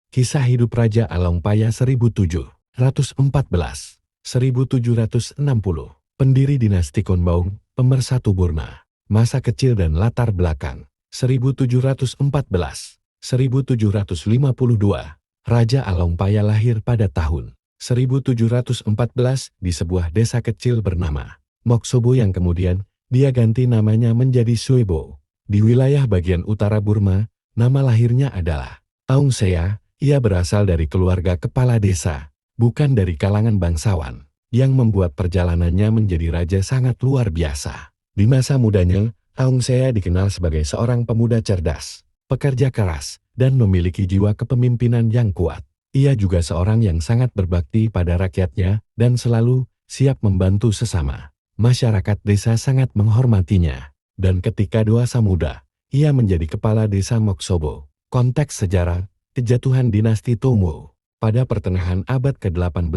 Kisah hidup Raja Alongpaya 1714-1760. Pendiri dinasti Konbaung, pemersatu Burma. Masa kecil dan latar belakang. 1714-1752. Raja Alongpaya lahir pada tahun 1714 di sebuah desa kecil bernama Moksobo yang kemudian dia ganti namanya menjadi Suebo. Di wilayah bagian utara Burma, nama lahirnya adalah Taung Sea. Ia berasal dari keluarga kepala desa, bukan dari kalangan bangsawan, yang membuat perjalanannya menjadi raja sangat luar biasa. Di masa mudanya, Taung Sea dikenal sebagai seorang pemuda cerdas, pekerja keras, dan memiliki jiwa kepemimpinan yang kuat. Ia juga seorang yang sangat berbakti pada rakyatnya dan selalu siap membantu sesama. Masyarakat desa sangat menghormatinya, dan ketika dewasa muda, ia menjadi kepala desa Moksobo. Konteks sejarah, kejatuhan dinasti Toungwo. Pada pertengahan abad ke-18,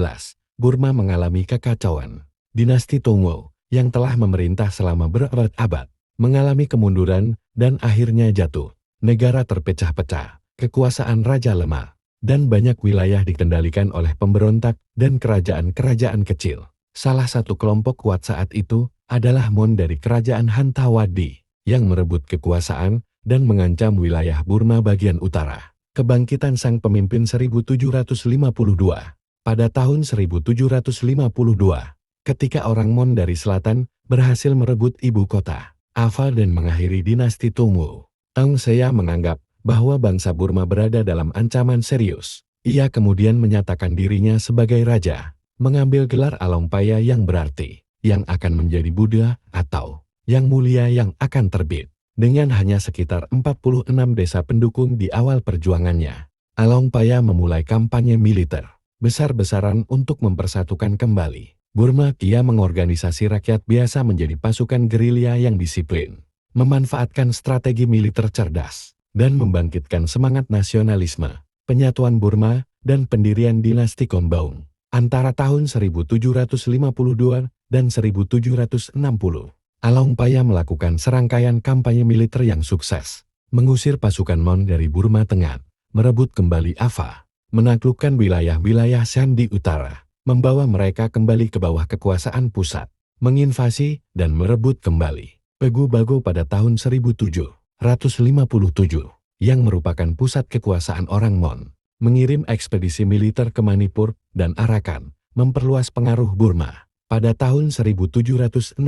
Burma mengalami kekacauan. Dinasti Toungwo, yang telah memerintah selama berabad-abad, mengalami kemunduran dan akhirnya jatuh. Negara terpecah-pecah, kekuasaan raja lemah, dan banyak wilayah dikendalikan oleh pemberontak dan kerajaan-kerajaan kecil. Salah satu kelompok kuat saat itu adalah Mon dari kerajaan Hantawadi, yang merebut kekuasaan dan mengancam wilayah Burma bagian utara. Kebangkitan sang pemimpin 1752. Pada tahun 1752, ketika orang Mon dari selatan berhasil merebut ibu kota, Ava dan mengakhiri dinasti Toungwo, Taung Sea menganggap bahwa bangsa Burma berada dalam ancaman serius. Ia kemudian menyatakan dirinya sebagai raja, mengambil gelar Alongpaya yang berarti, yang akan menjadi Buddha atau yang mulia yang akan terbit. Dengan hanya sekitar 46 desa pendukung di awal perjuangannya, Alongpaya memulai kampanye militer besar-besaran untuk mempersatukan kembali Burma. Ia mengorganisasi rakyat biasa menjadi pasukan gerilya yang disiplin, memanfaatkan strategi militer cerdas, dan membangkitkan semangat nasionalisme, penyatuan Burma, dan pendirian dinasti Konbaung antara tahun 1752 dan 1760. Alongpaya melakukan serangkaian kampanye militer yang sukses, mengusir pasukan Mon dari Burma Tengah, merebut kembali Ava, menaklukkan wilayah-wilayah Shan di utara, membawa mereka kembali ke bawah kekuasaan pusat, menginvasi dan merebut kembali Pegu Bago pada tahun 1757, yang merupakan pusat kekuasaan orang Mon, mengirim ekspedisi militer ke Manipur dan Arakan, memperluas pengaruh Burma. Pada tahun 1760,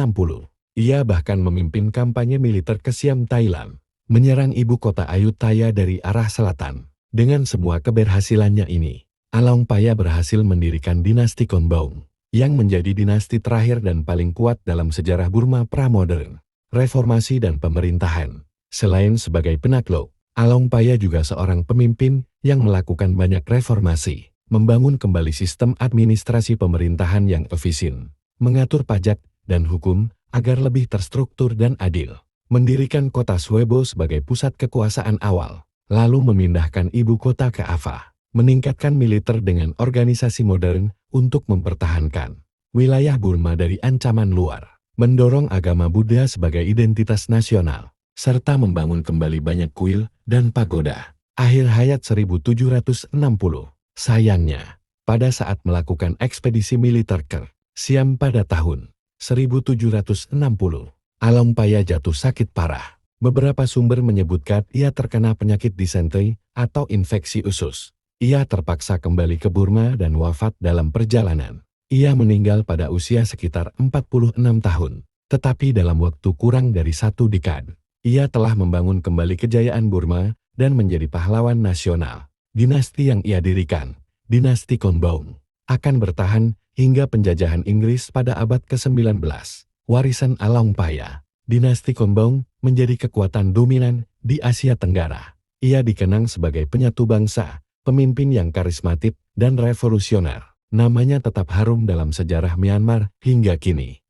ia bahkan memimpin kampanye militer ke Siam, Thailand, menyerang ibu kota Ayutthaya dari arah selatan. Dengan semua keberhasilannya ini, Alongpaya berhasil mendirikan dinasti Konbaung, yang menjadi dinasti terakhir dan paling kuat dalam sejarah Burma pramodern, reformasi dan pemerintahan. Selain sebagai penakluk, Alongpaya juga seorang pemimpin yang melakukan banyak reformasi, membangun kembali sistem administrasi pemerintahan yang efisien, mengatur pajak dan hukum agar lebih terstruktur dan adil, mendirikan kota Suebo sebagai pusat kekuasaan awal, lalu memindahkan ibu kota ke Ava, meningkatkan militer dengan organisasi modern untuk mempertahankan wilayah Burma dari ancaman luar, mendorong agama Buddha sebagai identitas nasional, serta membangun kembali banyak kuil dan pagoda. Akhir hayat 1760, sayangnya, pada saat melakukan ekspedisi militer ke Siam pada tahun 1760, Alongpaya jatuh sakit parah. Beberapa sumber menyebutkan ia terkena penyakit disenteri atau infeksi usus. Ia terpaksa kembali ke Burma dan wafat dalam perjalanan. Ia meninggal pada usia sekitar 46 tahun. Tetapi dalam waktu kurang dari 1 dekade, ia telah membangun kembali kejayaan Burma dan menjadi pahlawan nasional. Dinasti yang ia dirikan, dinasti Konbaung, akan bertahan hingga penjajahan Inggris pada abad ke-19. Warisan Alongpaya, dinasti Konbaung menjadi kekuatan dominan di Asia Tenggara. Ia dikenang sebagai penyatu bangsa, pemimpin yang karismatik dan revolusioner. Namanya tetap harum dalam sejarah Myanmar hingga kini.